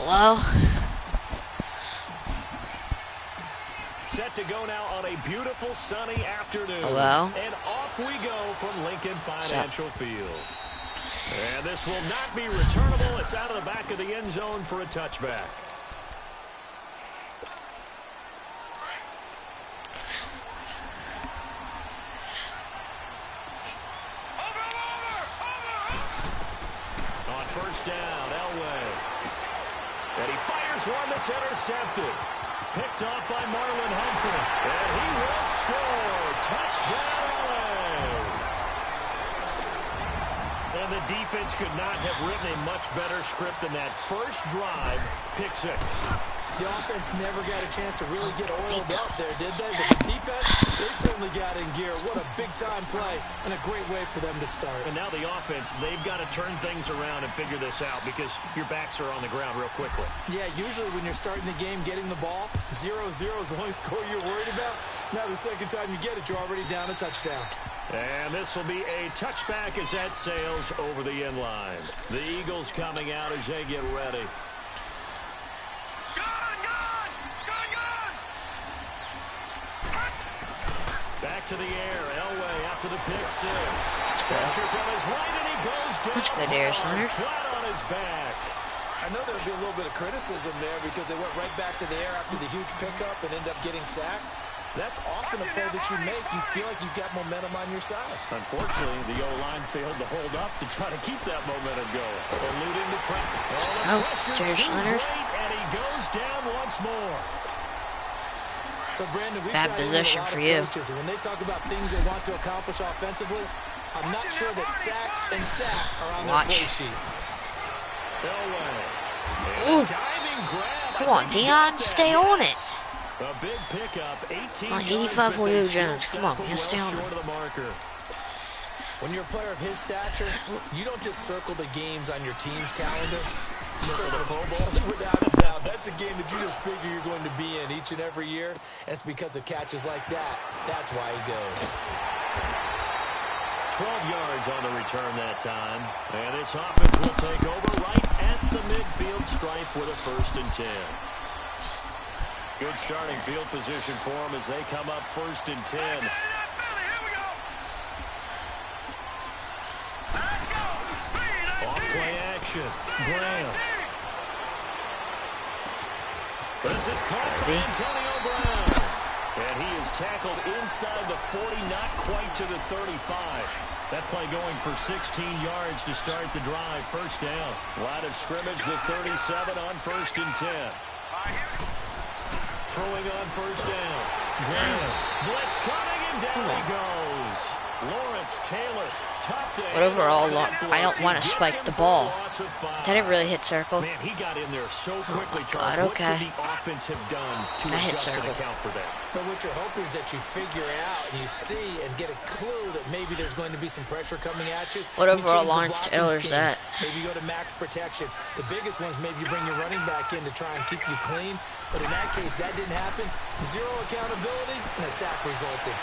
Hello? Set to go now on a beautiful sunny afternoon. Hello? And off we go from Lincoln Financial Field. And this will not be returnable. It's out of the back of the end zone for a touchback. On first down, Elway. And he fires one that's intercepted. Picked off by Marlon Humphrey. And he will score. Touchdown, Elway. And the defense could not have written a much better script than that. First drive, pick six. The offense never got a chance to really get oiled up there, did they? But the defense, they certainly got in gear. What a big-time play and a great way for them to start. And now the offense, they've got to turn things around and figure this out because your backs are on the ground real quickly. Yeah, usually when you're starting the game, getting the ball, 0-0 is the only score you're worried about. Now the second time you get it, you're already down a touchdown. And this will be a touchback as that sails over the end line. The Eagles coming out as they get ready. Back to the air. Elway after the pick six. Pressure from his right, and he goes down. That's good air, Leonard. Flat on his back. I know there'll be a little bit of criticism there because they went right back to the air after the huge pickup and end up getting sacked. That's often a play that you make. You feel like you've got momentum on your side. Unfortunately, the O-line failed to hold up to try to keep that momentum going. Eluding the pressure. Oh, Darius Leonard. And he goes down once more. So, Brandon, we Bad position for you. Coaches, and when they talk about things they want to accomplish offensively, I'm not sure that sack and sack are on their play sheet. Ooh. Come on, Dion, stay on it. A big pickup, 18 on 85 Julio Jones. Come on, you stay on it. When you're a player of his stature, you don't just circle the games on your team's calendar. You circle the Pro Bowl. Without a doubt, that's a game that you just figure you're going to be in each and every year. And it's because of catches like that. That's why he goes. 12 yards on the return that time. And this offense will take over right at the midfield stripe with a 1st and 10. Good starting field position for them as they come up 1st and 10. Off-play action. Graham. This is caught by Antonio Brown. And he is tackled inside the 40, not quite to the 35. That play going for 16 yards to start the drive. First down. Line of scrimmage, the 37 on 1st and 10. Throwing on 1st down. Graham. Blitz coming, and down he goes. Lawrence Taylor. Tough to But overall, I don't want to spike the ball. Did it really hit circle? Man, he got in there so quickly, God, Charles. okay. What could the offense have done to I hit adjust and circle. account for that? But what you're hoping is that you figure out and you see and get a clue that maybe there's going to be some pressure coming at you. What You overall change the Lawrence blocking Taylor's schemes. that? Maybe you go to max protection. The biggest ones, maybe you bring your running back in to try and keep you clean. But in that case, that didn't happen. Zero accountability, and a sack resulted.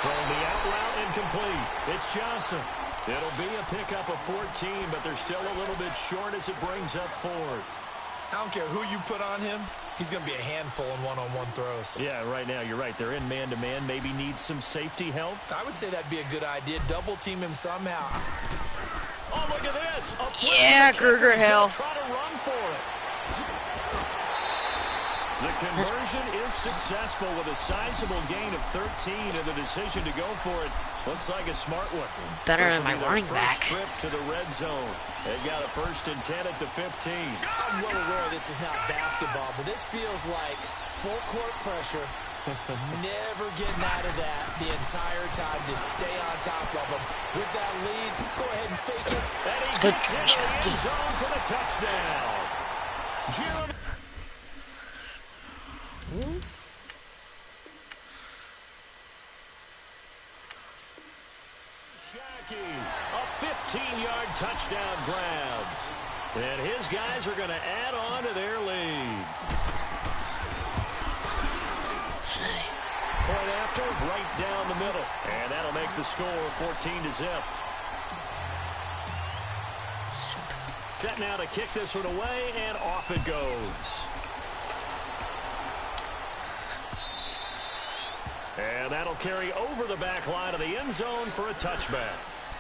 Throwing the out route incomplete. It's Johnson. It'll be a pickup of 14, but they're still a little bit short as it brings up 4th. I don't care who you put on him. He's going to be a handful in one-on-one throws. Yeah, right now, you're right. They're in man-to-man. Maybe need some safety help. I would say that'd be a good idea. Double team him somehow. Oh, look at this. Yeah, Kruger Hill. Try to run for it. The conversion is successful with a sizable gain of 13, and the decision to go for it looks like a smart one. Better This than will my be their running first back. Trip to the red zone. They've got a 1st and 10 at the 15. I'm well aware this is not basketball, but this feels like full court pressure. Never getting out of that the entire time. Just stay on top of them. With that lead, go ahead and fake it. And he gets into the end zone for the touchdown. Jeremy. A 15-yard touchdown grab. And his guys are going to add on to their lead. Point after, right down the middle. And that'll make the score 14-0. Set now to kick this one away, and off it goes. And that'll carry over the back line of the end zone for a touchback.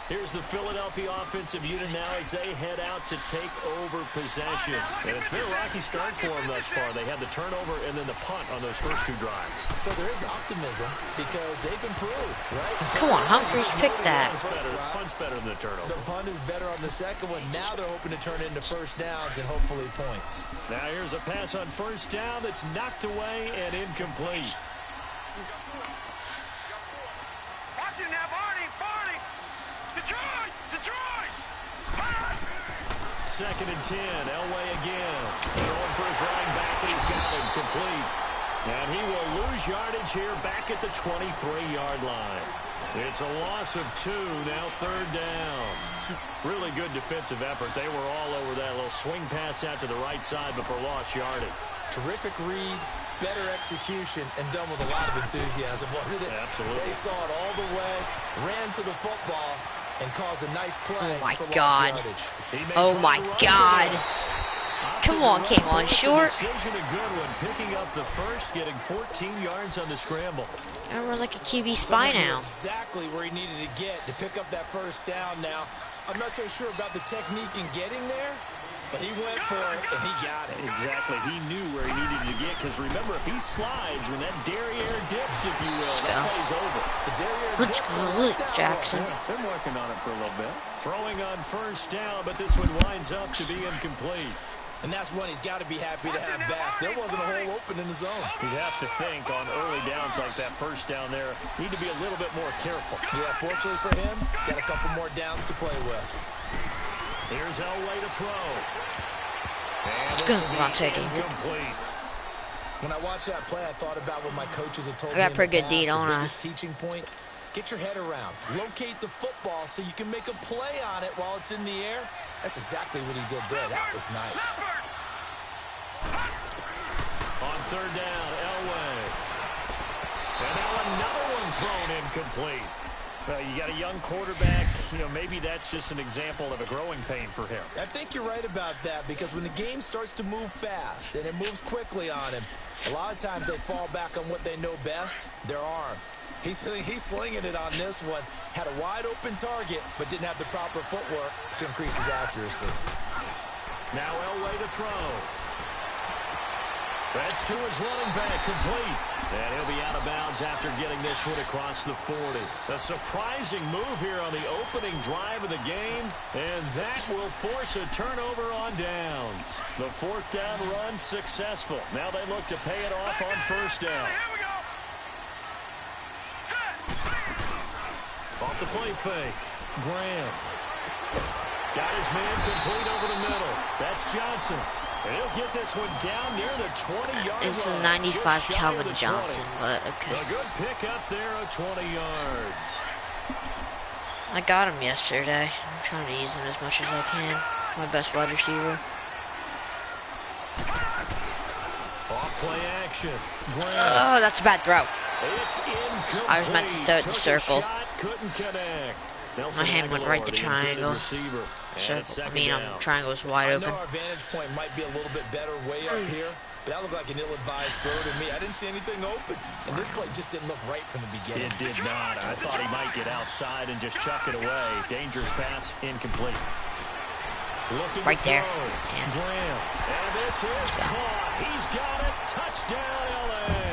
Here's the Philadelphia offensive unit now as they head out to take over possession. And it's been a rocky start for them thus far. They had the turnover and then the punt on those first two drives. So there is optimism because they've improved, right? Come on, Humphries picked that. Punt's better than the turnover. The punt is better on the second one. Now they're hoping to turn it into first downs and hopefully points. Now here's a pass on first down that's knocked away and incomplete. Watch it now, Barney! Detroit! Second and 10, Elway again. Throwing for his running back, and he's got him complete. And he will lose yardage here back at the 23-yard line. It's a loss of 2, now third down. Really good defensive effort. They were all over that little swing pass out to the right side before lost yardage. Terrific read, better execution, and done with a lot of enthusiasm, wasn't it? Absolutely. They saw it all the way, ran to the football, and caused a nice play. Oh, my for God. lost yardage. Oh, my God. Come on, came on short. Decision a good one, picking up the first, getting 14 yards on the scramble. I run like a QB spy now. Exactly where he needed to get to pick up that first down now. I'm not so sure about the technique in getting there, but he went for it, and he got it. Exactly. He knew where he needed to get, because remember, if he slides, when that derriere dips, if you will, that play's over. The derriere Let's dips go, and let Jackson. Been working on it for a little bit. Throwing on first down, but this one winds up to be incomplete. And that's one he's got to be happy to have back. There wasn't a hole open in the zone. You'd have to think on early downs like that first down there, need to be a little bit more careful. Yeah, fortunately for him, got a couple more downs to play with. Here's Elway to throw. And It's this good, will be Roxanne. incomplete. When I watched that play, I thought about what my coaches had told I got me in pretty the good D, past. don't The I? biggest teaching point, get your head around. Locate the football so you can make a play on it while it's in the air. That's exactly what he did there. That was nice. On third down, Elway. And now another one thrown incomplete. You got a young quarterback. Maybe that's just an example of a growing pain for him. I think you're right about that because when the game starts to move fast and it moves quickly on him, a lot of times they fall back on what they know best, their arm. He's slinging it on this one. Had a wide open target, but didn't have the proper footwork to increase his accuracy. Now Elway to throw. That's to his running back, complete. And he'll be out of bounds after getting this one across the 40. A surprising move here on the opening drive of the game, and that will force a turnover on downs. The fourth down run successful. Now they look to pay it off on first down. Off the play fake. Graham. Got his man complete over the middle. That's Johnson. And he'll get this one down near the 20-yard line. It's a 95 Calvin Johnson, but okay. A good pick up there of 20 yards. I got him yesterday. I'm trying to use him as much as I can. My best wide receiver. Off play action. Oh, that's a bad throw. It's incomplete. I was meant to start the circle. Couldn't connect. My hand went right to triangle. So, triangle was wide open. I know our vantage point might be a little bit better way up here, but that looked like an ill-advised throw to me. I didn't see anything open, and this play just didn't look right from the beginning. It did not. I thought he might get outside and just chuck it away. Dangerous pass, incomplete. Looking right there. Graham. And this is caught. He's got it. Touchdown, L.A.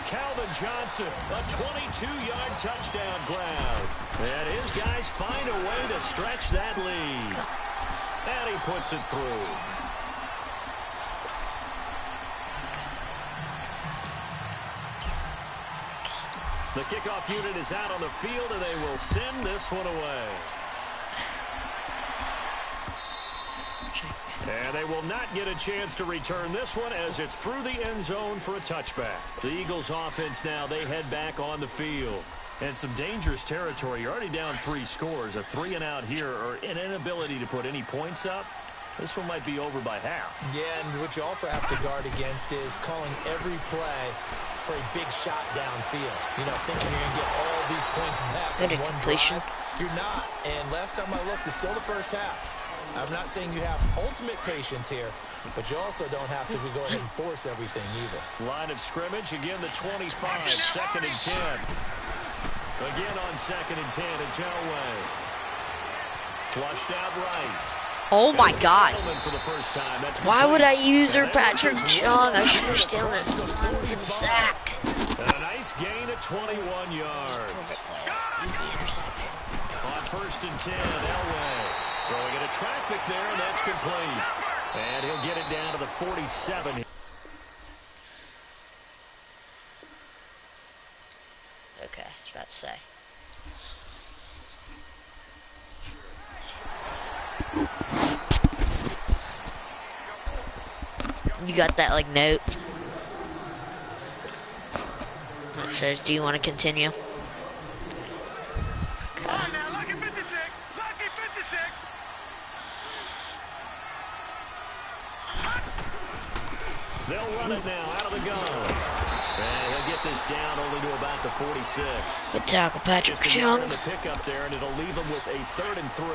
Calvin Johnson, a 22-yard touchdown grab. And his guys find a way to stretch that lead. And he puts it through. The kickoff unit is out on the field, and they will send this one away. And they will not get a chance to return this one as it's through the end zone for a touchback. The Eagles offense now, they head back on the field. And some dangerous territory. You're already down 3 scores. A 3-and-out here or an inability to put any points up. This one might be over by half. Yeah, and what you also have to guard against is calling every play for a big shot downfield. Thinking you're going to get all these points back in one completion. drive. You're not. And last time I looked, it's still the first half. I'm not saying you have ultimate patience here, but you also don't have to go ahead and force everything either. Line of scrimmage, again the 25, second and 10. Again on second and 10 at Elway. Flushed out right. Oh my God. For the first time. That's Why would I use her Patrick Chung? I should have still a sack. And a nice gain at 21 yards. Easy interception. On first and 10, Elway. Throwing into traffic there, and that's complete. And he'll get it down to the 47. Okay, I was about to say. You got that, like, note that says, do you want to continue? Okay. Now, lucky 56. Lucky 56. They'll run it now out of the gun. And he'll get this down only to about the 46. Good tackle, Patrick Just a Chung. yard in the pickup there, and it'll leave him with a 3rd and 3.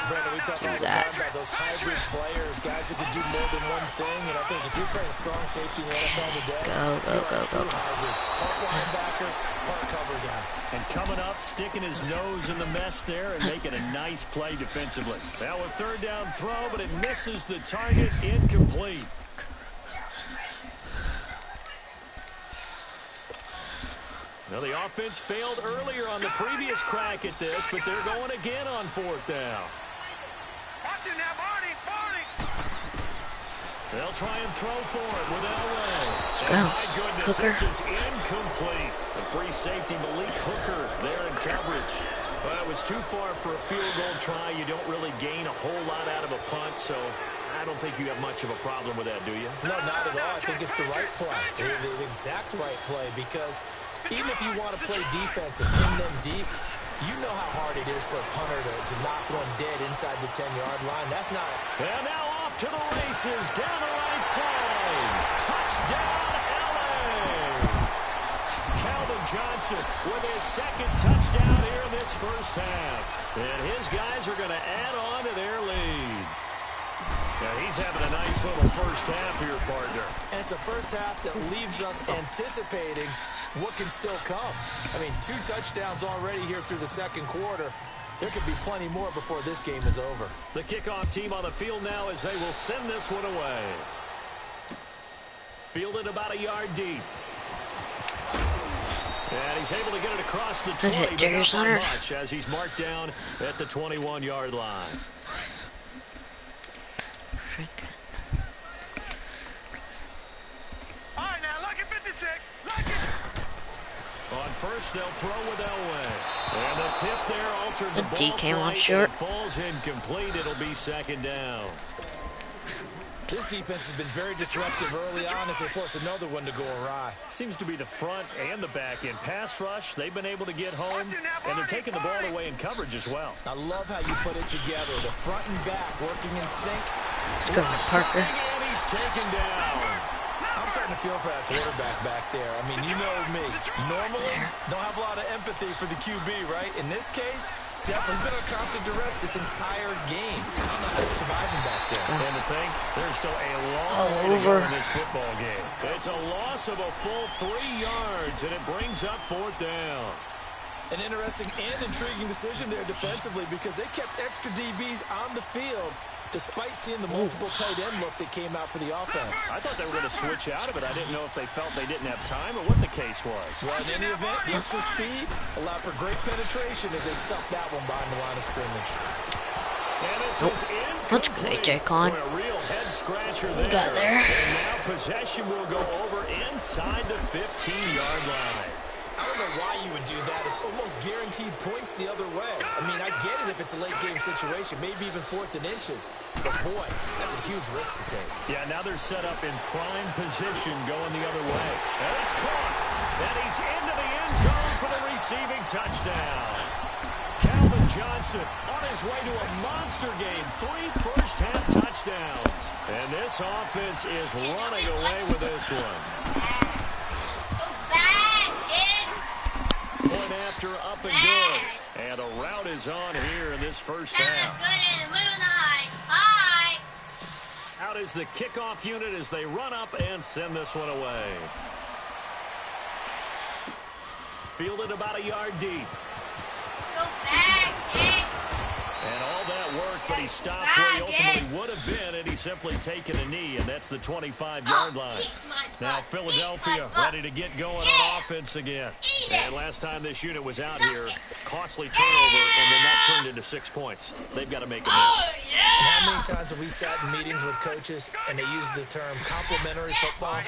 Brandon, we talk all the time about those hybrid players, guys who can do more than one thing, and I think if you're playing strong safety in the NFL today, Go. Part linebacker, part cover guy. And coming up, sticking his nose in the mess there and making a nice play defensively. Now a 3rd down throw, but it misses the target, incomplete. Now the offense failed earlier on the previous crack at this, but they're going again on 4th down. Watch it now, Barney. They'll try and throw for it with Elway. Go. My goodness, Hooker. this is incomplete. The free safety, Malik Hooker, there in coverage. But it was too far for a field goal try. You don't really gain a whole lot out of a punt, so I don't think you have much of a problem with that, do you? No, not at all. I think it's the right play, the exact right play, because even if you want to play defense and pin them deep, you know how hard it is for a punter to knock one dead inside the 10-yard line. That's not... And now off to the races, down the right side. Touchdown, LA! Calvin Johnson with his 2nd touchdown here in this first half. And his guys are going to add on to their lead. Now he's having a nice little first half here, partner. And it's a first half that leaves us anticipating what can still come. I mean, 2 touchdowns already here through the 2nd quarter. There could be plenty more before this game is over. The kickoff team on the field now as they will send this one away. Fielded about a yard deep. And he's able to get it across the 20, but not by much as he's marked down at the 21-yard line. All right, now, lucky 56. Lucky. On first, they'll throw with Elway. And the tip there altered the ball DK flight. on short. It falls incomplete. It'll be 2nd down. This defense has been very disruptive early on as they force another one to go awry. Seems to be the front and the back end. Pass rush, they've been able to get home, and they're taking the ball away in coverage as well. I love how you put it together. The front and back working in sync. Let's go, Parker. And he's taken down. I'm starting to feel for that quarterback back there. I mean, you know me. Normally, don't have a lot of empathy for the QB, right? In this case, definitely been under constant duress this entire game. I don't know how he's surviving back there. And to think, there's still a long way to go in this football game. It's a loss of a full 3 yards, and it brings up 4th down. An interesting and intriguing decision there defensively because they kept extra DBs on the field despite seeing the multiple tight end look that came out for the offense. I thought they were going to switch out of it. I didn't know if they felt they didn't have time or what the case was. Well, in any event, the extra speed allowed for great penetration as they stuffed that one behind the line of scrimmage. And this is That's good, Jaycon. a real head scratcher there. Got there. And now possession will go over inside the 15-yard line. I don't know why you would do that. It's almost guaranteed points the other way. I mean, I get it if it's a late game situation, maybe even 4th and inches. But boy, that's a huge risk to take. Yeah, now they're set up in prime position going the other way. And it's caught. And he's into the end zone for the receiving touchdown. Calvin Johnson on his way to a monster game. 3 first-half touchdowns. And this offense is running away with this one. Point after up and good. And a route is on here in this first half. Out is the kickoff unit as they run up and send this one away. Fielded about a yard deep. Go back, kid. And all that work, but he stopped where he ultimately would have been, and he's simply taken a knee, and that's the 25-yard line. Now Philadelphia ready to get going on offense again. And last time this unit was out here, costly turnover, and then that turned into 6 points. They've got to make amends. And how many times have we sat in meetings with coaches and they use the term complementary football?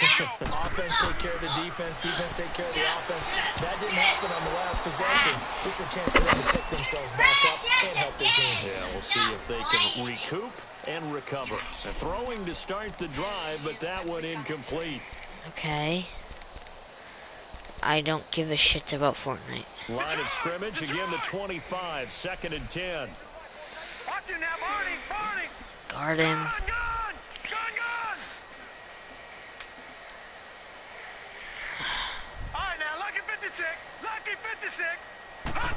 Offense take care of the defense, defense take care of the offense. That didn't happen on the last possession. This is a chance for them to pick themselves back up and help their team. Yeah, we'll see if they can recoup and recover. A throwing to start the drive, but that one incomplete. Okay. I don't give a shit about Fortnite. Line of scrimmage, again the 25, 2nd and 10. Watch it now, Barney. Barney. Guard him. Gun, gun. Gun, gun. All right, now, lucky 56. Lucky 56. Huh?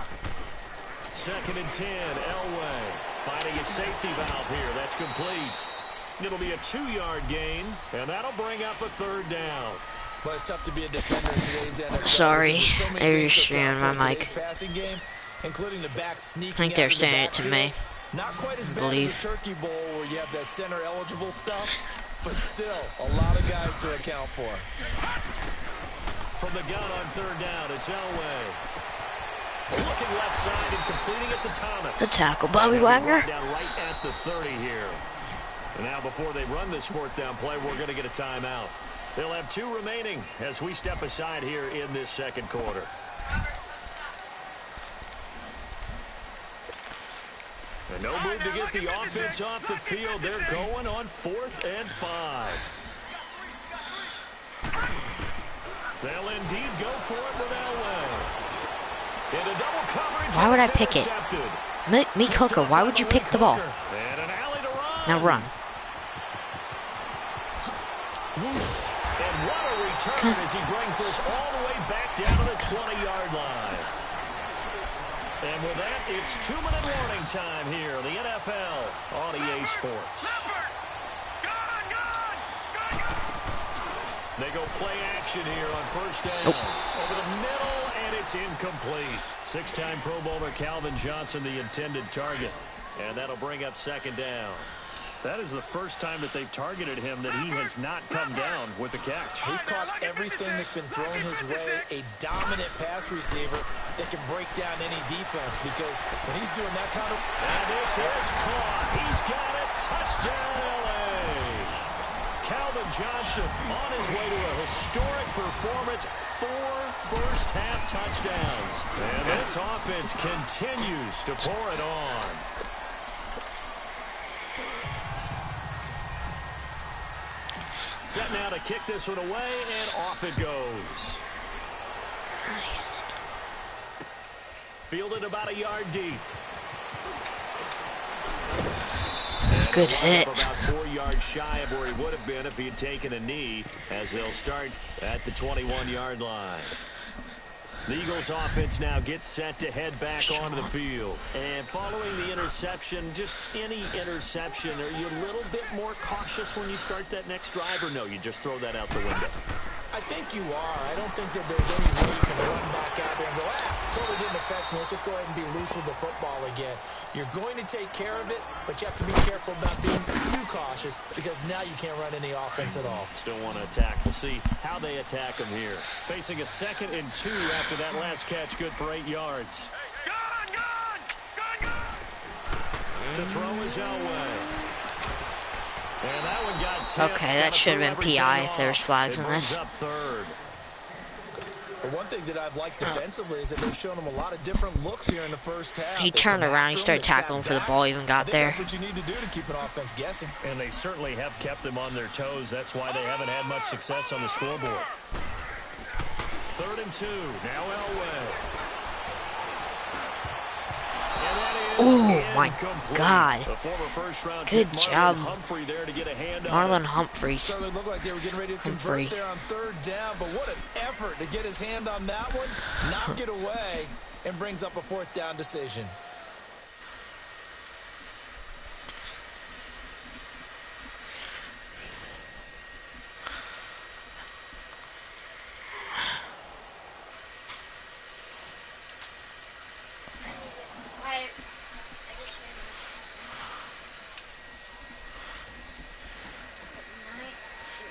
2nd and 10, Elway finding a safety valve here. That's complete. It'll be a 2-yard gain, and that'll bring up a 3rd down. But it's tough to be a defender in today's NFL. Sorry, So many they're things just to account streaming for my in today's mic. passing game, including the back sneaking I think they're out of the saying it to backfield. me. Not quite as bad Believe. as a turkey bowl where you have that center eligible stuff, but still a lot of guys to account for. From the gun on 3rd down, it's Elway. Looking left side and completing it to Thomas. The tackle, Bobby And he'll be Wagner. brought down right at the 30 here. And now before they run this 4th down play, we're going to get a timeout. They'll have 2 remaining as we step aside here in this 2nd quarter. And no move to get the offense off the field. They're going on 4th and 5. They'll indeed go for it with Elway. Into double coverage. Why would I and it's pick it? intercepted. Me, Coco, why would you pick the ball? And an alley to run. Now run. And what a return as he brings this all the way back down to the 20-yard line. And with that, it's 2-minute warning time here. The NFL on EA Sports. Gun, gun. Gun, gun. They go play action here on 1st down. Over the middle, and it's incomplete. 6-time Pro Bowler Calvin Johnson, the intended target. And that'll bring up 2nd down. That is the first time that they've targeted him that he has not come down with a catch. He's caught everything that's been thrown his way, a dominant pass receiver that can break down any defense, because when he's doing that kind of... And this is caught. He's got it. Touchdown, L.A. Calvin Johnson on his way to a historic performance. 4 first-half touchdowns. And this offense continues to pour it on. Set now to kick this one away, and off it goes. Fielded about a yard deep. Good hit. About 4 yards shy of where he would have been if he had taken a knee, as they'll start at the 21-yard line. The Eagles offense now gets set to head back onto the field. And following the interception, just any interception, are you a little bit more cautious when you start that next drive, or no, you just throw that out the window? I think you are. I don't think that there's any way you can run back out there and go, totally didn't affect me. Let's just go ahead and be loose with the football again. You're going to take care of it, but you have to be careful about being too cautious, because now you can't run any offense at all. Still want to attack. We'll see how they attack him here. Facing a 2nd and 2 after that last catch, good for 8 yards. Gun, gun. Gun, gun. To throw is Elway. And that one got tipped. Okay, that should have been PI if there was flags on this. Up 3rd. But one thing that I've liked defensively is that they've shown him a lot of different looks here in the first half. He They turned come around, he after him, started they sat tackling before the back. ball even got I think there. That's what you need to do to keep an offense guessing. And they certainly have kept them on their toes. That's why they haven't had much success on the scoreboard. 3rd and 2. Now Elway. Oh my God. The former first-round Good pick, job. Marlon Humphrey there to get a hand on Marlon it. Humphreys. So it looked like they were getting ready to Humphrey. convert there on 3rd down, but what an effort to get his hand on that one, knock it away, and brings up a 4th down decision.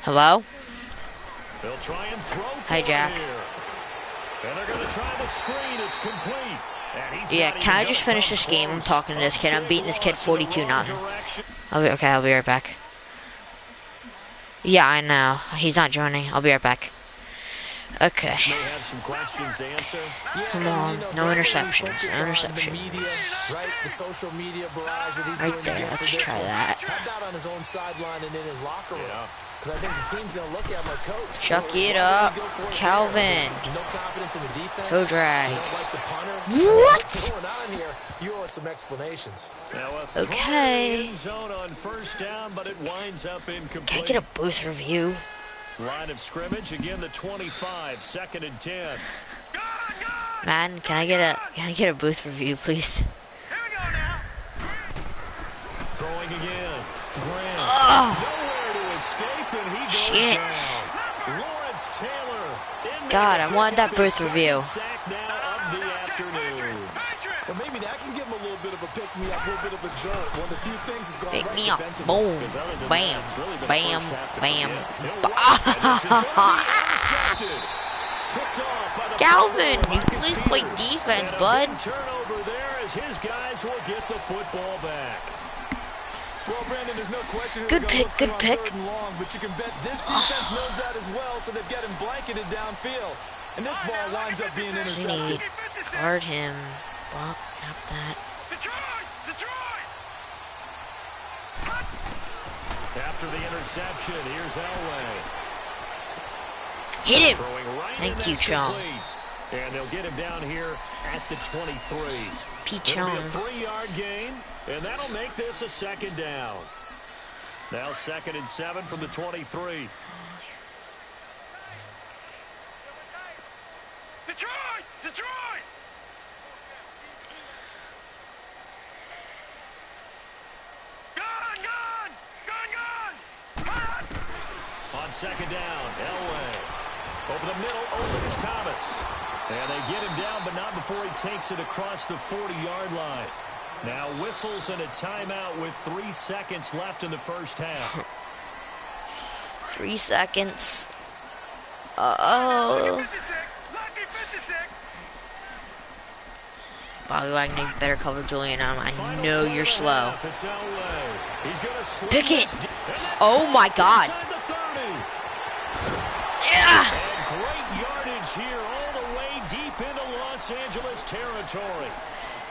Hello? They'll try and throw for Hi, Jack. it here. And they're going to try the screen. It's complete. And he's Yeah, not can I even just gonna finish come this game? I'm close. talking to this kid. I'm A beating big this kid loss in the 42-0. wrong direction. Okay, I'll be right back. Yeah, I know. He's not joining. I'll be right back. Okay. May have some questions to answer. Yeah, Come and, on, no Brandon, we interceptions, focus no on the interceptions. media, right? The social media barrage that he's Right going there, to get for let's this try one. that. How about on his own sideline and in his locker room? Yeah. Because I think the team's going to look at him like, Coach, Chuck why it did up, he go for it Calvin. there? No confidence in the defense. Go drag. You don't like the punter. What? What's going on here? You owe us some explanations. Now a throw Okay. in the end zone on first down, but it winds up Can I incomplete. get a boost review? Line of scrimmage, again the 25, 2nd and 10. Man, can I get a booth review, please? Here we go now. Throwing again. Grant. Ugh. Nowhere to escape, and he goes Shit. down. Lawrence Taylor. in God, there I to wanted pick that up booth his review. second sack now of the afternoon. Well, maybe that can give him a little bit of a pick-me-up, a little bit of a jolt. One of the few things that's gone Pick right me up. defensively. Boom. Because other than Bam. that, it's really been a Bam. first half to Bam. forget. He'll run, and this is gonna be intercepted. Picked off by the Calvin, forward, you Marcus please play Peters. defense, And a bud. big turnover there as his guys will get the football back. Well, Brandon, there's no question who Good they're pick, gonna good look to on pick. 3rd and long, but you can bet this defense knows that as well, so they've got him blanketed downfield. And this ball winds up being We intercepted. need guard him. Block up that. Detroit! Detroit! After the interception, here's Elway. Hit him. Throwing right Thank and you, that's Chong. complete. And they'll get him down here at the 23. Pete It'll be Chong. a 3-yard gain, and that'll make this a 2nd down. Now 2nd and 7 from the 23. Detroit! Detroit! Gun! Gun! Gun! Gun! Gun! On 2nd down, Elway. Over the middle, open is Thomas. And they get him down, but not before he takes it across the 40-yard line. Now whistles and a timeout with 3 seconds left in the first half. 3 seconds. Uh-oh. 56! Lucky 56! Bobby Wagner, you better cover Julian. I Final know quarter you're slow. half, it's Elway. He's gonna slip Pick it. this deep, and that's Oh my God. inside the 30. Yeah. And great yardage here all the way deep into Los Angeles territory.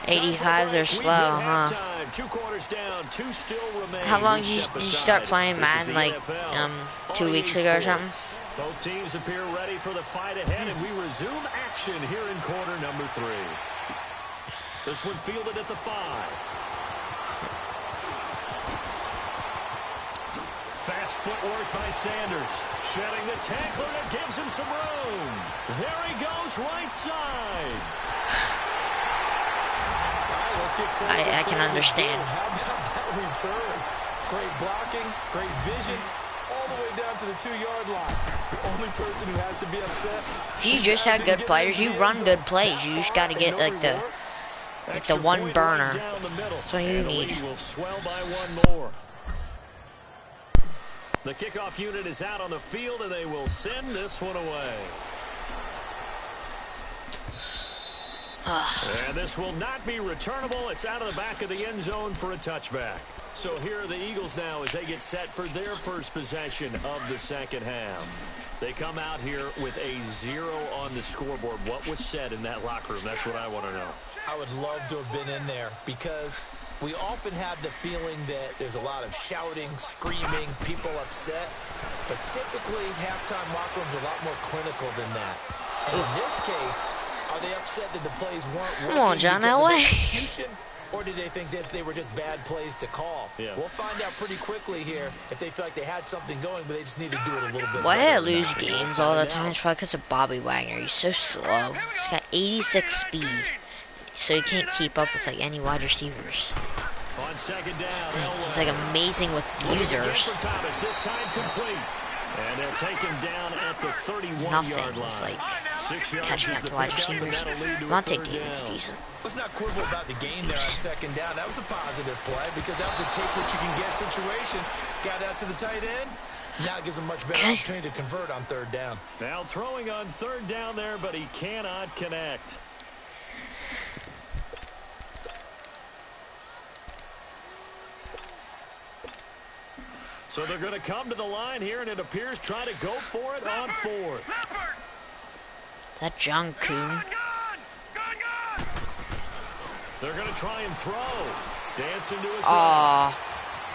85s are slow, huh? Halftime. 2 quarters down, 2 still remain. How long We did you step start aside. playing This is Madden, the like, NFL. 2 weeks REA ago or something? Sports. Both teams appear ready for the fight ahead, and we resume action here in quarter number 3. This one fielded at the 5. Fast footwork by Sanders. Shedding the tackler that gives him some room. There he goes, right side. All right, let's get I can understand. How about that return? Great blocking, great vision, all the way down to the 2-yard line. The only person who has to be upset. If you just have good players, you run good plays. You just got to get like the Extra one point burner. right down the middle. That's what you And the need. lead will swell by 1 more. The kickoff unit is out on the field, and they will send this one away. And this will not be returnable. It's out of the back of the end zone for a touchback. So here are the Eagles now as they get set for their first possession of the second half. They come out here with a 0 on the scoreboard. What was said in that locker room? That's what I want to know. I would love to have been in there because we often have the feeling that there's a lot of shouting, screaming, people upset. But typically, halftime locker rooms are a lot more clinical than that. And in this case, are they upset that the plays weren't working Come on, John because of Elway. execution? Or did they think that they were just bad plays to call? Yeah. We'll find out pretty quickly here if they feel like they had something going, but they just need to do it a little bit Why better do I than lose that. games all the time? It's probably because of Bobby Wagner. He's so slow. He's got 86 speed, so he can't keep up with like any wide receivers. On second down, He's like amazing with users. For Thomas, this time complete. And they'll take him down at the 31-yard Nothing line. with like 6 yards catching is up the to wide pickup, and receivers. that'll lead to a Monte third David's down. decent. Let's not quibble about the game there on second down. That was a positive play because that was a take what you can get situation. Got out to the tight end, Now it gives him much better opportunity to convert on third down. Now throwing on third down there, but he cannot connect. So they're going to come to the line here, and it appears try to go for it on fourth. That John Kuhn. They're going to try and throw. Dance into his Aw.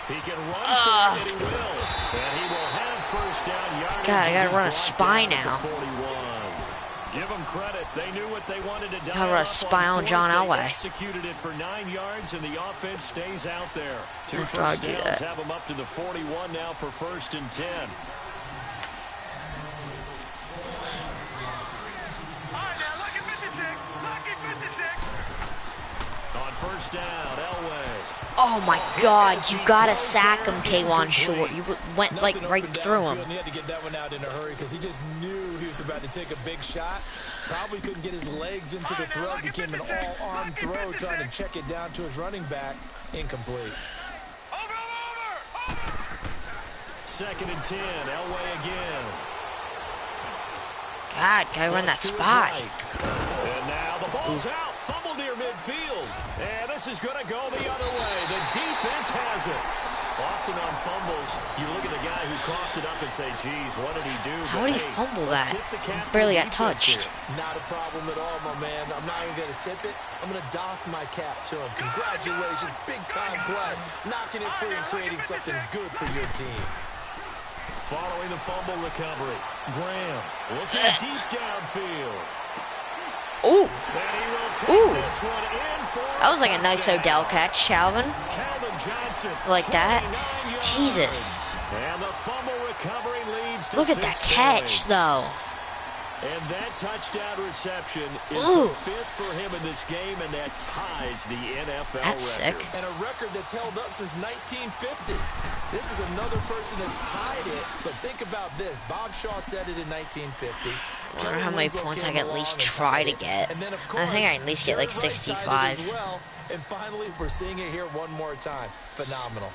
He can run for it, and he will. And he will have first down yardage. God, I gotta run a spy now. 41. Give them credit. They knew what they wanted to do. Gotta run a spy on John Elway. Executed it for 9 yards, and the offense stays out there. Two I'll first do downs that. have them up to the 41 now for 1st and 10. All right, now, lucky 56. Lucky 56. On first down, Elway. Oh my God, you gotta sack him, K'Wan Short. You went like Nothing right open through downfield, him. and he had to get that one out in a hurry because he just knew he was about to take a big shot. Probably couldn't get his legs into the throw. Became an all-arm throw, trying to check it down to his running back. Incomplete. Over. 2nd and 10, Elway again. God, gotta run that spy. And now the ball's out. Fumble near midfield. And this is going to go the other way. The defense has it. Often on fumbles, you look at the guy who coughed it up and say, geez, what did he do? How But did he hey, fumble let's that? tip the cap to Barely the got defense touched. here. Not a problem at all, my man. I'm not even going to tip it. I'm going to doff my cap to him. Congratulations. Big-time play. Knocking it free and creating something good for your team. Following the fumble recovery, Graham looking deep downfield. Ooh, And he will take Ooh. this one in for that was like a nice touchdown. Odell catch, Calvin. Calvin Johnson, Like that. 49 yards. Jesus. And the fumble recovery leads to Look at that 6 catch, points. though. And that touchdown reception is Ooh. the 5th for him in this game, and that ties the NFL That's record. sick. And a record that's held up since 1950. This is another person that's tied it, but think about this. Bob Shaw said it in 1950. I wonder how many points I could at least try to get. And then, of I think I course, at least get like Jared Rice tied it 65. as well. And finally, we're seeing it here one more time. Phenomenal.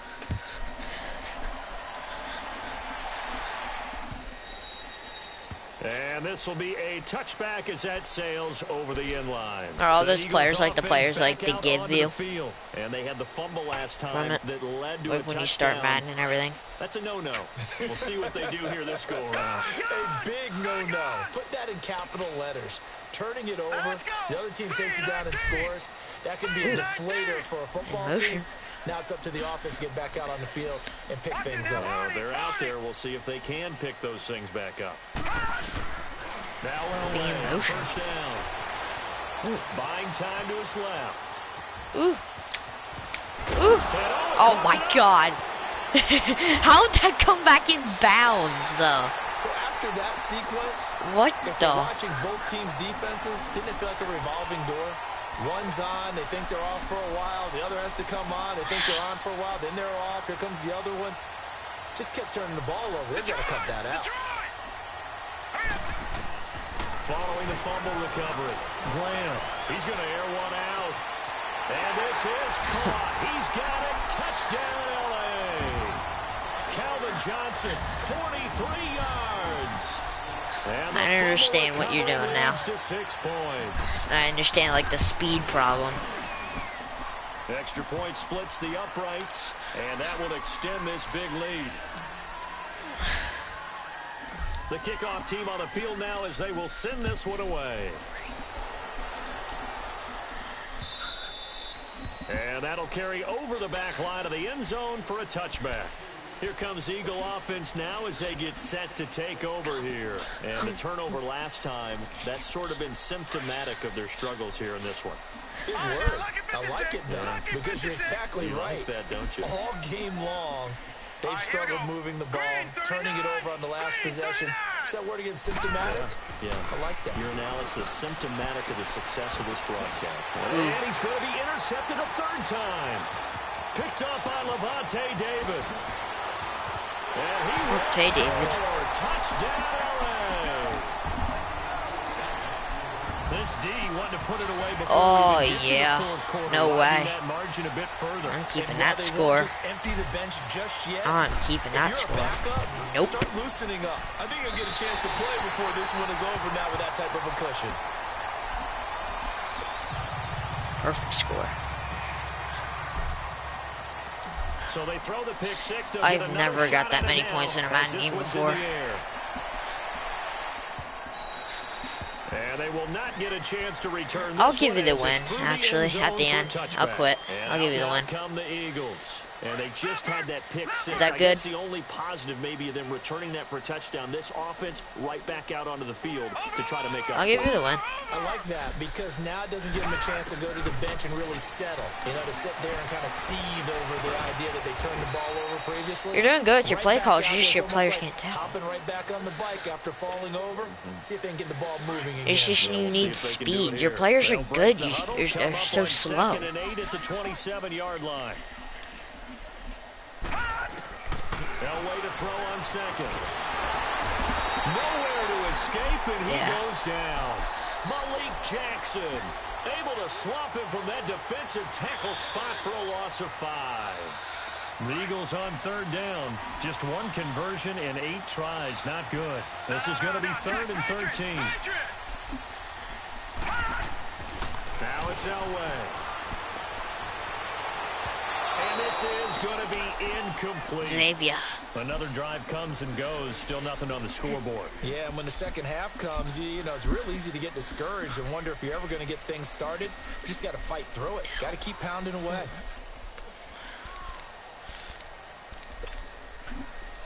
And this will be a touchback as that sails over the end line. Are all The those Eagles players like the offense players like back to out give onto you the field. And they had the fumble last from time it? that led to Like a when you touchdown. start Madden and everything? That's a no-no. We'll see what they do here this go-around. A big no-no. Put that in capital letters. Turning it over, the other team takes it down and scores. That can be a deflator for a football Emotion. team. Now it's up to the offense to get back out on the field and pick things up. They're out there. We'll see if they can pick those things back up. Now Be in Elway, motion. first down. Ooh. Buying time to his left. Ooh. Ooh. Oh my God. How did that come back in bounds, though? So after that sequence, What if the? we're watching both teams' defenses, didn't it feel like a revolving door? One's on, they think they're off for a while. The other has to come on, they think they're on for a while. Then they're off. Here comes the other one. Just kept turning the ball over. They've got to cut that out. Following the fumble recovery, Graham, he's going to air one out. And this is caught. He's got it. Touchdown, L.A. Calvin Johnson, 43 yards. And the I understand fumble what you're doing recovery now. leads to 6 points. I understand like the speed problem. Extra point splits the uprights, and that will extend this big lead. The kickoff team on the field now as they will send this one away. And that'll carry over the back line of the end zone for a touchback. Here comes Eagle offense now as they get set to take over here. And the turnover last time, that's sort of been symptomatic of their struggles here in this one. Big word. I like it, though, because you're exactly You right. like that, don't you? All game long, they've struggled moving the ball, turning it over on the last possession. Is that word again, symptomatic? Yeah. I like that. Your analysis symptomatic of the success of this broadcast. And he's going to be intercepted a third time. Picked up by Levante David. And he will Okay, David. score. Touchdown, LA. This D wanted to put it away before Oh, we even get yeah. to the fourth quarter, No way. that margin a bit further. I'm keeping And that while they score. won't just empty the bench just yet, I'm keeping that if you're score. a backup, Nope. start loosening up. I think you'll get a chance to play before this one is over now with that type of a cushion. Perfect score. So they throw the pick six. They'll I've get another never got shot that at it many now points in a as Madden this game one's in before. the air. And they will not get a chance to return. I'll this give you one the as win, it's through the actually, end at the zone end. for a I'll touchback. quit. And I'll give you the out win. come the Eagles. And they just had that pick six. Is that I good? guess the only positive maybe of them returning that for a touchdown. This offense right back out onto the field to try to make up. I'll give you the win. I like that because now it doesn't give them a chance to go to the bench and really settle. You know, to sit there and kind of seethe over the idea that they turned the ball over previously. You're doing good with your Right play back calls. out It's just there, your it's players almost can't tell. hopping right back on the bike after falling over. See if they can get the ball moving again. It's just Well, you we'll see need if they can do speed. it Your here. players are They'll break good. the huddle, They're come up so on slow. 2nd and 8 at the 27-yard line. They'll wait to throw on second. Nowhere to escape, and he goes down. Malik Jackson able to swap him from that defensive tackle spot for a loss of 5. The Eagles on 3rd down. Just one conversion in 8 tries. Not good. This is going to be 3rd and 13. Now it's Elway. And this is going to be incomplete. Xavier. Another drive comes and goes. Still nothing on the scoreboard. Yeah, and when the second half comes, you know, it's real easy to get discouraged and wonder if you're ever going to get things started. You just got to fight through it. Got to keep pounding away.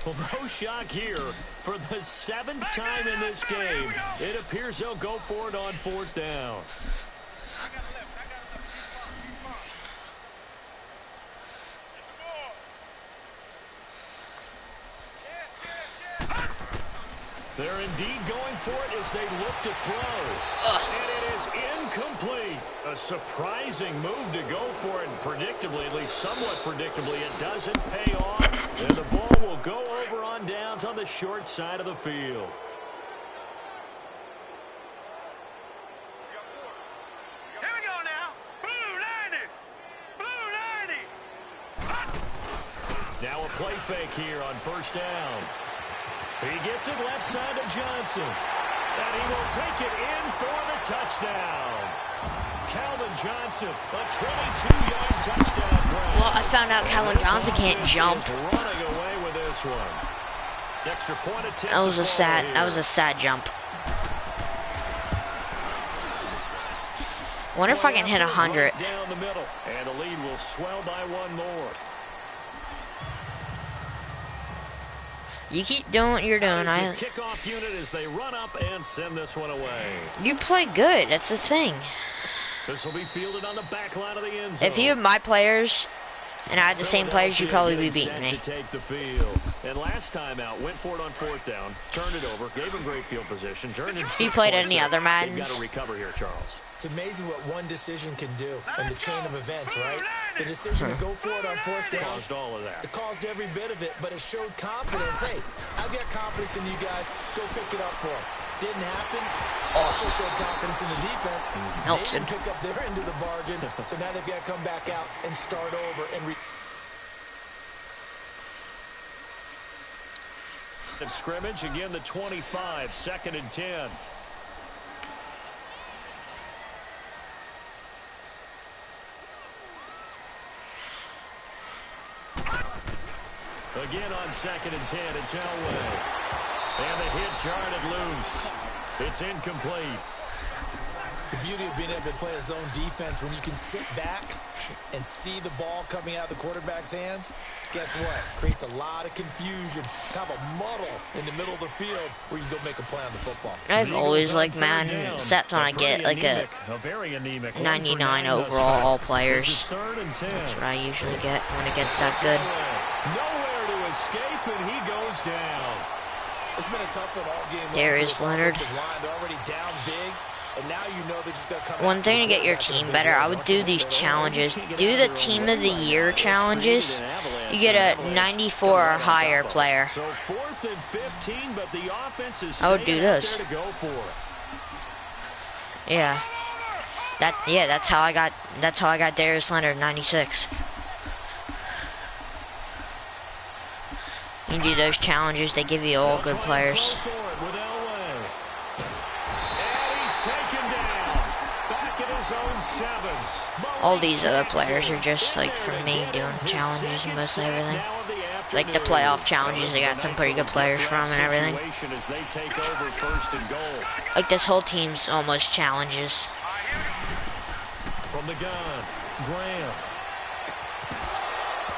Well, no shock here. For the 7th time in this game, it appears they'll go for it on 4th down. They're indeed going for it as they look to throw. And it is incomplete. A surprising move to go for it. And predictably, at least somewhat predictably, it doesn't pay off. And the ball will go over on downs on the short side of the field. Here we go now. Blue 90. Blue 90. Now a play fake here on 1st down. He gets it left side to Johnson. And he will take it in for the touchdown. Calvin Johnson, a 22-yard touchdown grab. Well, I found out Calvin Johnson can't jump. Running away with this one. Extra point attempt. That was a sad jump. Wonder if I can hit 100. Down the middle, and the lead will swell by one more. You keep doing what you're doing. That is the kickoff unit as they run up and send this one away. You play good. That's the thing. This will be fielded on the back line of the end zone. If you have my players and I had the same players, you'd probably be beating me. To take the field. And last time out, went for it on 4th down, turned it over, gave him great field position, turned it. If you played any other They've got Maddens, to recover here, Charles. It's amazing what one decision can do in the chain of events, right? The decision to go for it on 4th down. Caused all of that. It caused every bit of it, but it showed confidence. Hey, I've got confidence in you guys. Go pick it up for them. Didn't happen. Also showed confidence in the defense. They didn't pick up their end of the bargain, so now they've got to come back out and start over and scrimmage, again the 25, 2nd and 10. Again on 2nd and 10, it's Elway. And the hit jarred it loose. It's incomplete. The beauty of being able to play a zone defense when you can sit back and see the ball coming out of the quarterback's hands, guess what? Creates a lot of confusion, kind of a muddle in the middle of the field where you can go make a play on the football. I've always liked Madden, except when I get like a very anemic 99 overall all players. 3rd and 10. That's what I usually get when it gets that good. Nowhere to escape, and he goes down. It's been a tough one all game long. Darius Leonard. They're already down big. And now you know they're just gonna come One thing to get your team better, I would do these challenges. Do the Team of the Year challenges. You get a 94 or higher player. So 4th and 15, but the offense is I would do staying out this. there to go for it. Yeah. That's how I got Darius Leonard 96. You do those challenges, they give you all good players. All these other players are just like from me doing challenges and mostly everything. Like the playoff challenges, they got some pretty good players from and everything. Like this whole team's almost challenges. From the gun, Graham.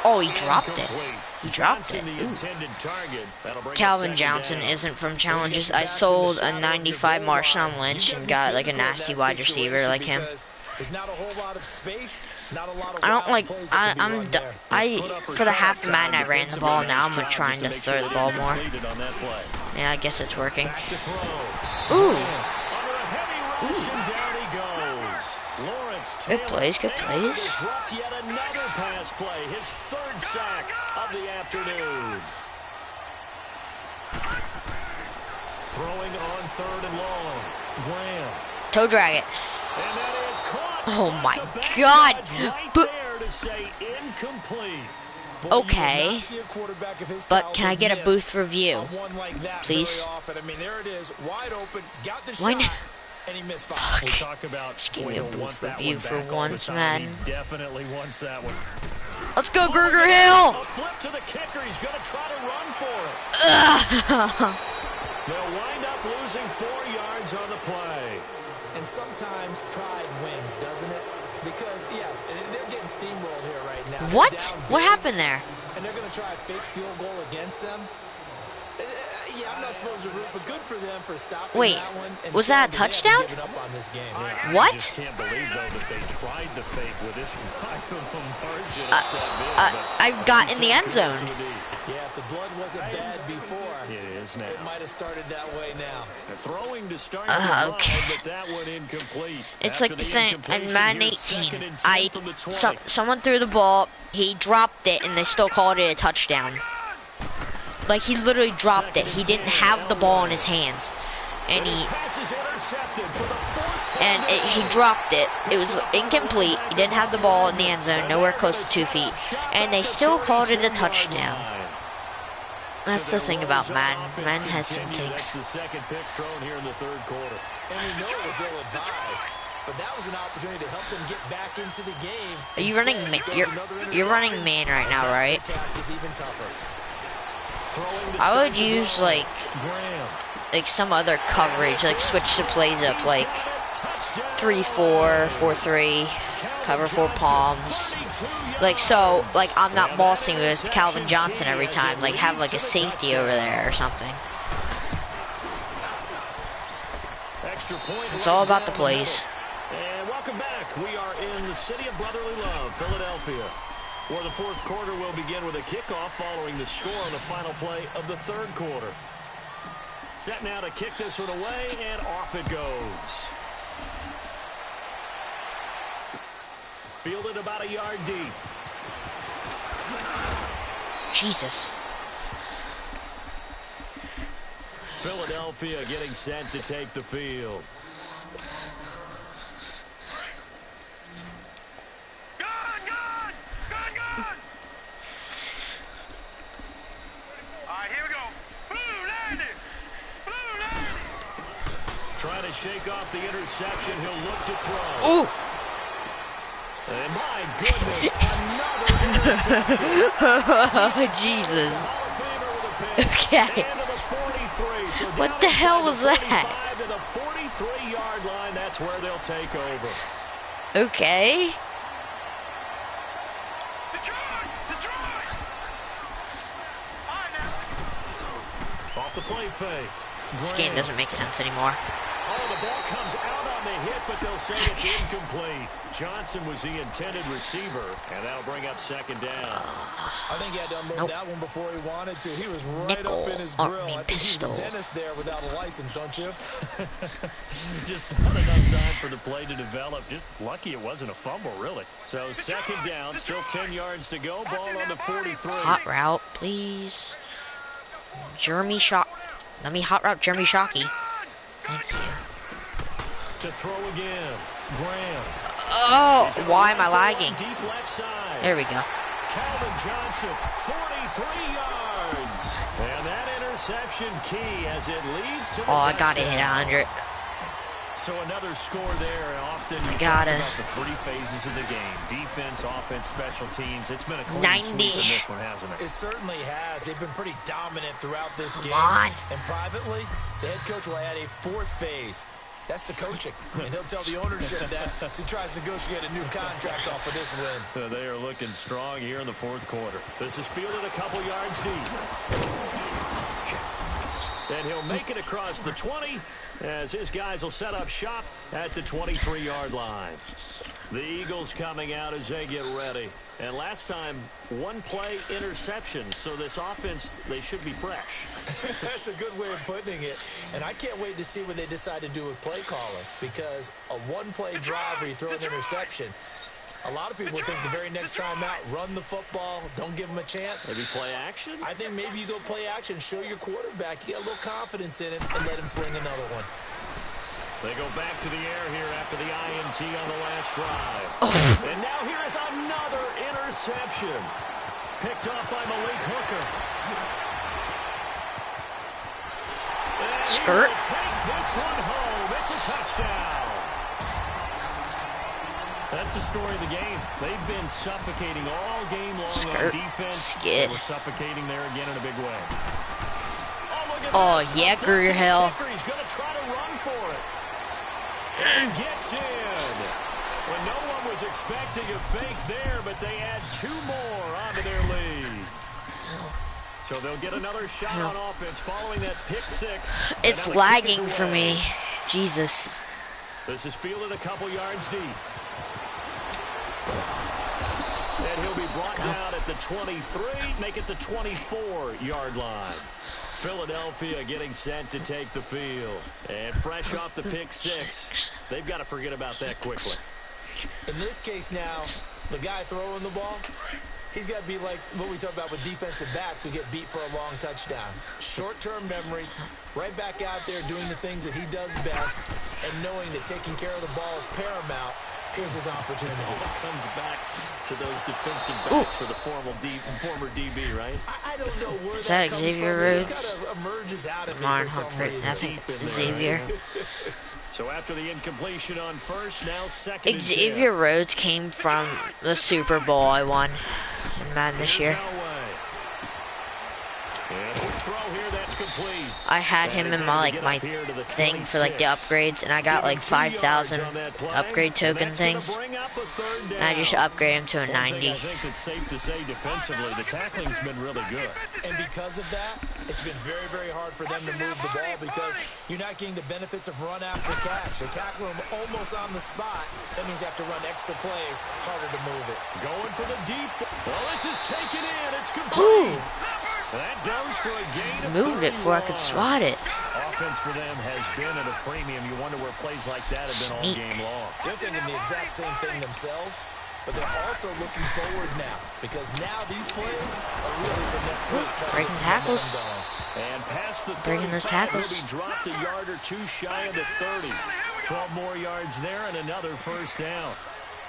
Oh, he dropped it. He dropped it. Ooh. Calvin Johnson isn't from challenges. I sold a 95 Marshawn Lynch and got like a nasty wide receiver like him. I don't like. For the half Madden I ran the ball. Now I'm trying to throw the ball more. Yeah, I guess it's working. Ooh. Good plays, good plays. Yet another pass play, his third sack of the afternoon. Throwing on 3rd and long. Graham. Toe drag it. And that is caught. Oh my God. Right there to say incomplete. Okay. But can I get a booth review? Please? Why not? Fuck. Just give me a booth review for once, man. Definitely wants that one. Let's go, Gruger Hill! A flip to the kicker. He's going to try to run for it. They'll wind up losing 4 yards on the play. And sometimes pride wins, doesn't it? Because, yes, they're getting steamrolled here right now. What? What happened there? And they're going to try a fake field goal against them. Yeah, I'm not supposed to root, but good for them for stopping Wait, that one. And was that a touchdown? Up on this game. What? I just can't believe, though, that they tried to fake with this kind of a margin. I got in the end zone. Yeah, if the blood wasn't bad before, it is now. It might have started that way now. Throwing to start the drive, okay. but that one incomplete. It's After like the thing in Madden 18. 20. Someone threw the ball, he dropped it, and they still called it a touchdown. Like, he literally dropped it. He didn't have the ball in his hands. And he dropped it. It was incomplete. He didn't have the ball in the end zone, nowhere close to 2 feet. And they still called it a touchdown. That's the thing about Madden. Madden has some kinks. The second pick thrown here in the 3rd quarter. And we know it was ill-advised, but that was an opportunity to help them get back into the game. Are you running? You're running man right now, right? I would use like some other coverage, like switch the plays up, like 3-4, 4-3, cover 4 palms. Like so, like I'm not bossing with Calvin Johnson every time. Like have like a safety over there or something. It's all about the plays. And welcome back. We are in the city of brotherly love, Philadelphia, where the 4th quarter will begin with a kickoff following the score on the final play of the 3rd quarter. Set now to kick this one away, and off it goes. Fielded about a yard deep. Jesus. Philadelphia getting set to take the field. Trying to shake off the interception. He'll look to throw. Ooh. And my goodness, another interception. Jesus. Okay. What the hell was that? To the 43-yard line. That's where they'll take over. Okay. Off the play fake. This game doesn't make sense anymore. Oh, the ball comes out on the hit, but they'll say it's incomplete. Johnson was the intended receiver, and that'll bring up 2nd down. I think he had to unload that one before he wanted to. He was right up in his grill. I think he's a dentist there without a license, don't you? Just not enough time for the play to develop. Just lucky it wasn't a fumble, really. So 2nd down, still 10 yards to go. Ball on the 43. Hot route, please. Jeremy Shock. Let me hot route Jeremy Shockey. Thank you. To throw again. Graham. Oh, why am I lagging? Deep left side. There we go. Calvin Johnson, 43 yards. And that interception key as it leads to the Oh, I gotta touchdown. hit 100. So another score there. Often you Gotta. talk about the three phases of the game. Defense, offense, special teams. It's been a clean 90. sweep in this one, hasn't it? It certainly has. They've been pretty dominant throughout this game. on. And privately, the head coach will add a fourth phase. That's the coaching. And he'll tell the ownership that as he tries to negotiate a new contract off of this win. They are looking strong here in the fourth quarter. This is fielded a couple yards deep. And he'll make it across the 20 as his guys will set up shop at the 23-yard line. The Eagles coming out as they get ready. And last time, one play interception. So this offense, they should be fresh. That's a good way of putting it. And I can't wait to see what they decide to do with play calling. Because a one-play drive where you throw an interception, a lot of people would think the very next time out, run the football, don't give them a chance. Maybe play action? I think maybe you go play action, show your quarterback, you get a little confidence in him, and let him fling another one. They go back to the air here after the INT on the last drive. And now here is another interception. Picked off by Malik Hooker. And Skirt. he will take this one home. It's a touchdown. That's the story of the game. They've been suffocating all game long on defense. Skid. They were suffocating there again in a big way. Oh, yeah, Greer Hill. He's going to try to run for it. And gets in. When no one was expecting a fake there, but they add two more onto their lead. So they'll get another shot on offense following that pick six. It's lagging for me. Jesus. This is fielded a couple yards deep. And he'll be brought down at the 23, make it the 24-yard line. Philadelphia getting set to take the field. And fresh off the pick six, they've got to forget about that quickly. In this case now, the guy throwing the ball, he's got to be like what we talk about with defensive backs who get beat for a long touchdown. Short-term memory, right back out there doing the things that he does best, and knowing that taking care of the ball is paramount. Here's his opportunity. Comes back to those defensive backs for the former DB, right? I don't know where Is that that comes Xavier from. It Rhodes? just kind of emerges out of me Marn for some Humphrey. reason. I think it's Xavier. So after the incompletion on first, now second and 10. Xavier Rhodes came from the Super Bowl I won in Madden this year. I had him in my thing for like the upgrades, and I got like 5,000 upgrade token things. And I just upgraded him to a 90. I think it's safe to say defensively, the tackling's been really good. And because of that, it's been very, very hard for them to move the ball because you're not getting the benefits of run after catch. They're tackling them almost on the spot. That means they have to run extra plays, harder to move it. Going for the deep. Well, this is taken in. It's complete. Ooh. That goes for a gain of Moved it before I could 31. swat it. Offense for them has been at a premium. You wonder where plays like that have been all game long. They're thinking the exact same thing themselves, but they're also looking forward now because now these plays are really for next week. Breaking tackles. And past the 35, Breaking those tackles. he'll be dropped a yard or two shy of the 30. 12 more yards there and another first down.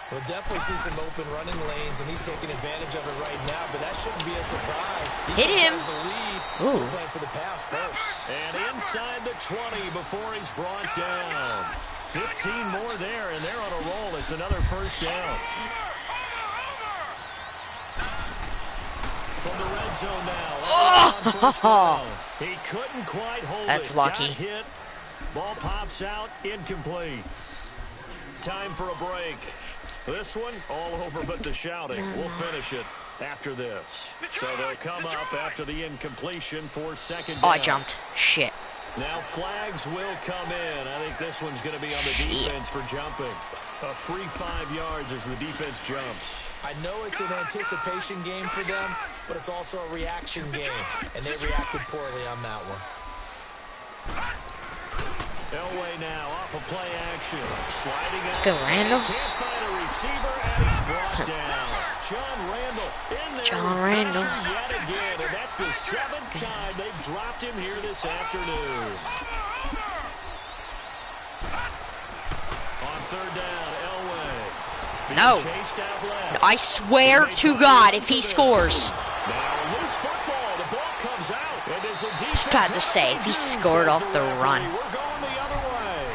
We'll definitely see some open running lanes, and he's taking advantage of it right now, but that shouldn't be a surprise. Hit him. Has the lead. Ooh. They're playing for the pass first. And inside the 20 before he's brought down. 15 more there, and they're on a roll. It's another first down. From the red zone now. Oh! He couldn't quite hold That's it. lucky. Got hit. Ball pops out. Incomplete. Time for a break. This one, all over but the shouting. We'll finish it after this. So they'll come up after the incompletion for second down. Oh, I jumped. Shit. Now flags will come in. I think this one's going to be on the defense for jumping. A free 5 yards as the defense jumps. I know it's an anticipation game for them, but it's also a reaction game, and they reacted poorly on that one. Elway now off of play action. Sliding out. Let's go, Randall. Can't find a receiver, and he's brought down. John Randall in there. John with Randall. pressure yet again, and that's the 7th time they've dropped him here this afternoon. third down. Elway. No. I swear to God, if he scores. Now loose football. The ball comes out. It is a I was defense about to say, if he scored off the run. We're going the other way.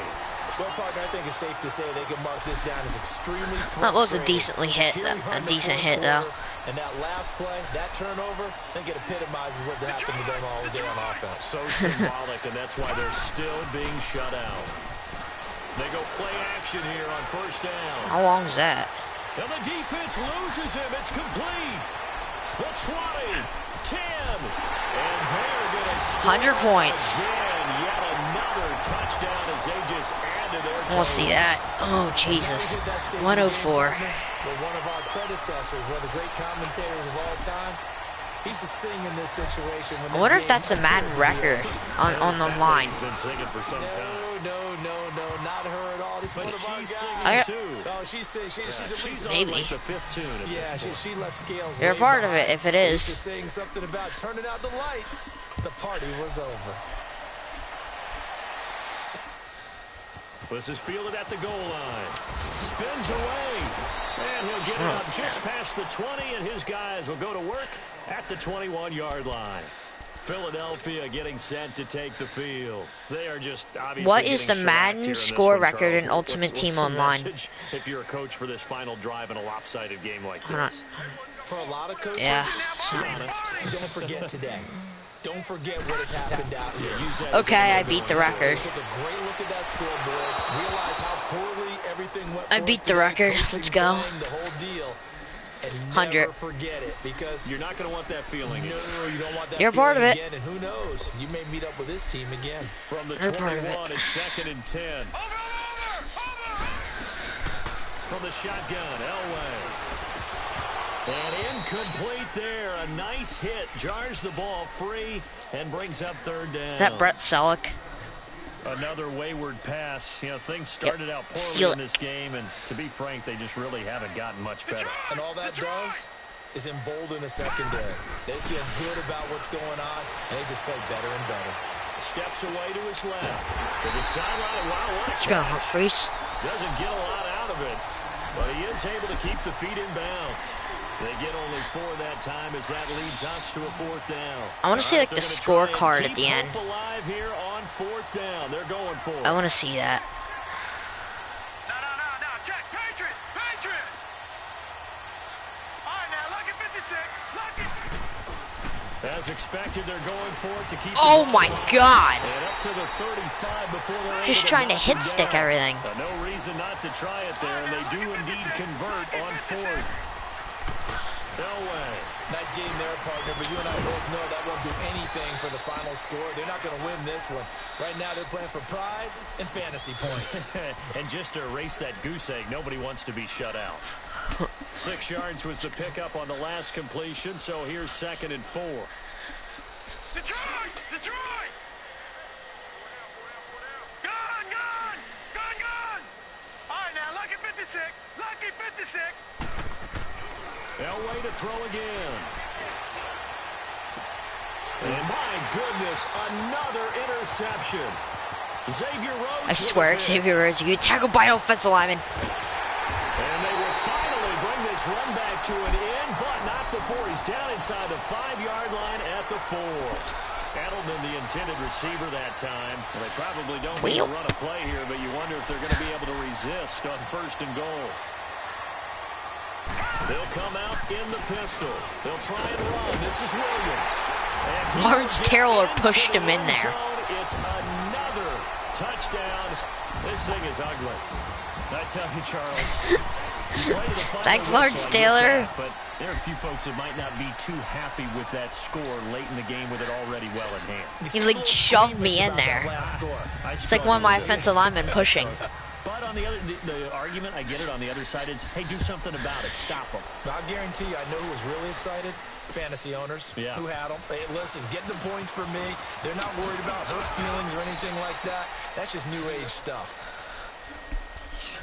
Well, partner, I think it's safe to say they can mark this down as extremely frustrating. That was a decently hit, a decent hit though. And that last play, that turnover, I think it epitomizes what happened to them all day on offense. So symbolic, and that's why they're still being shut out. They go play action here on first down. How long is that? And the defense loses him. It's complete. The 20, 10, and they're going to score 100 points. again. Yet another touchdown as they just add to their We'll see that. Oh, Jesus. 104. Well, one of our predecessors, one of the great commentators of all time, he's just singing this situation. I wonder if that's a Madden record on the line. He's been singing for some time. No, not her at all. This is one of our She's guys. singing too. Oh, she's at least She's Maybe. on like the fifth tune. At yeah, this point. she left scales. You're a way part of behind. it, if it She's is. saying something about turning out the lights. The party was over. This is fielded at the goal line. Spins away. And he'll get it up just past the 20, and his guys will go to work at the 21-yard line. Philadelphia getting set to take the field. They are just obviously What is the getting shellacked here Madden in this score one, record Charles. in Ultimate What's Team the Online? message if you're a coach for this final drive in a lopsided game like Hold on. this? For a lot of coaches, Yeah. Be honest. don't forget today. Don't forget what has happened out here. Use that as Okay, a I beat the motivator. record. Take a great look at that scoreboard. Realize how poorly everything went. I for beat us the today, record. coaching, Let's go. playing, the whole deal. And 100. never forget it, because You're not going to want that feeling. no, you don't want that. You're a part of feeling it. Again, and who knows? You may meet up with this team again. From the You're part of it. 21, it's 2nd and 10. From the shotgun, Elway. And incomplete there. A nice hit. Jars the ball free and brings up third down. Is that Brett Selleck? Another wayward pass. You know, things started out Seal poorly it. in this game, and to be frank, they just really haven't gotten much better. And all that does is embolden a secondary. They feel good about what's going on, and they just play better and better. Steps away to his left. To the sideline. Wow, what a Let's go, catch. Humphreys. Doesn't get a lot out of it, but he is able to keep the feet in bounds. They get only 4 that time as that leads us to a 4th down. I want to see like the scorecard at the end. Alive here on 4th down. They're going for it. I want to see that. No, check, Patriot! All right, now, lucky 56, lucky. As expected, they're going for it to keep. Oh my God! And up to the 35 before they're Just able trying to knock hit him stick down. everything. No reason not to try it there, and they do indeed convert on 4th. Elway. Nice game there, partner, but you and I both know that won't do anything for the final score. They're not going to win this one. Right now, they're playing for pride and fantasy points. And just to erase that goose egg, nobody wants to be shut out. 6 yards was the pickup on the last completion, so here's 2nd and 4. Detroit! Gun! All right, now, lucky 56. Elway to throw again. And my goodness, another interception. Xavier Rhodes. I swear, Xavier Rhodes, you get tackled by an offensive lineman. And they will finally bring this run back to an end, but not before he's down inside the 5-yard line at the 4. Edelman, the intended receiver that time. Well, they probably don't need to run a play here, but you wonder if they're going to be able to resist on 1st and goal. They'll come out in the pistol. They'll try and run. This is Williams. And Lawrence Taylor pushed him in end there. zone. It's another touchdown. This thing is ugly. I tell you, Charles. You play to the final Thanks, whistle, Lawrence I get Taylor. that, but there are a few folks that might not be too happy with that score late in the game with it already well in hand. He like shoved me in there. It's like one of my offensive linemen pushing. But on the other, the argument, I get it, on the other side is, hey, do something about it. Stop them. I guarantee you, I know who was really excited. Fantasy owners who had them. Hey, listen, getting the points for me. They're not worried about hurt feelings or anything like that. That's just new age stuff.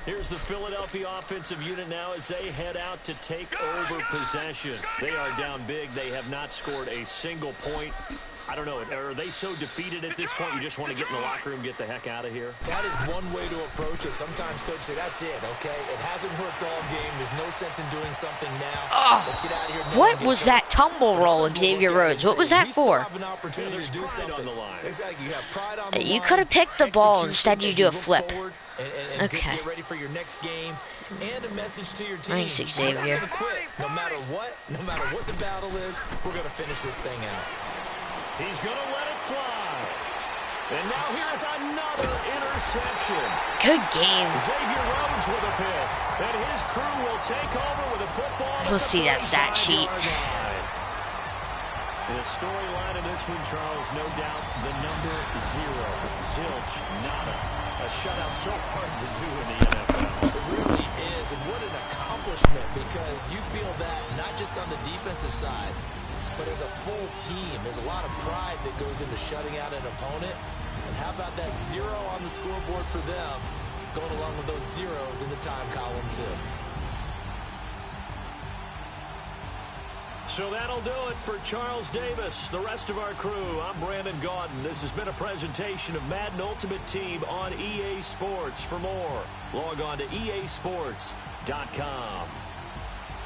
Here's the Philadelphia offensive unit now as they head out to take over possession. They are down big. They have not scored a single point I don't know. Are they so defeated at this point you just want to get in the locker room, get the heck out of here? That is one way to approach it. Sometimes coach say, that's it, okay? It hasn't worked all game. There's no sense in doing something now. Oh, Let's get out of here. what was that tumble roll, Xavier Rhodes? What was that for? There's pride on the line. Exactly. You have pride on the line. You could have picked the ball. Instead, you do a flip. And Okay. get ready for your next game. And a message to your team. Thanks, Xavier. We're not going to quit. No matter what the battle is, we're going to finish this thing out. He's going to let it fly. And now here's another interception. Good game. Xavier Rhodes with a pick. And his crew will take over with a football. We'll see that stat sheet. And the storyline in this one, Charles, no doubt the number 0. Zilch, nada. A shutout so hard to do in the NFL. It really is, and what an accomplishment, because you feel that not just on the defensive side, but as a full team. There's a lot of pride that goes into shutting out an opponent. And how about that 0 on the scoreboard for them, going along with those zeros in the time column too. So that'll do it for Charles Davis, the rest of our crew. I'm Brandon Gaudin. This has been a presentation of Madden Ultimate Team on EA Sports. For more, log on to easports.com.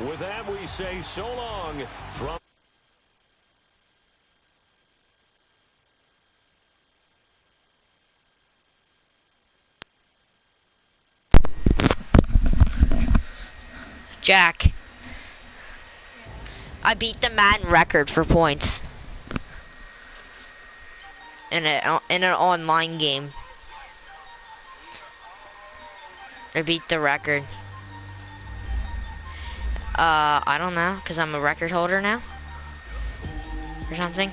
With that, we say so long from... Jack. I beat the Madden record for points in an online game. I beat the record. I don't know, because I'm a record holder now or something.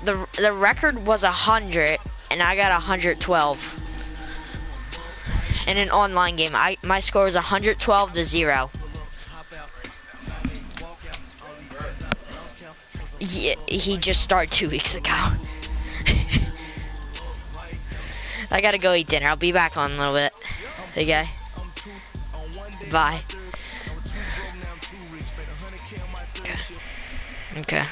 The record was 100 and I got 112 in an online game. My score was 112 to 0. Yeah, he just started 2 weeks ago. I gotta go eat dinner. I'll be back on a little bit. Okay. Bye. Okay.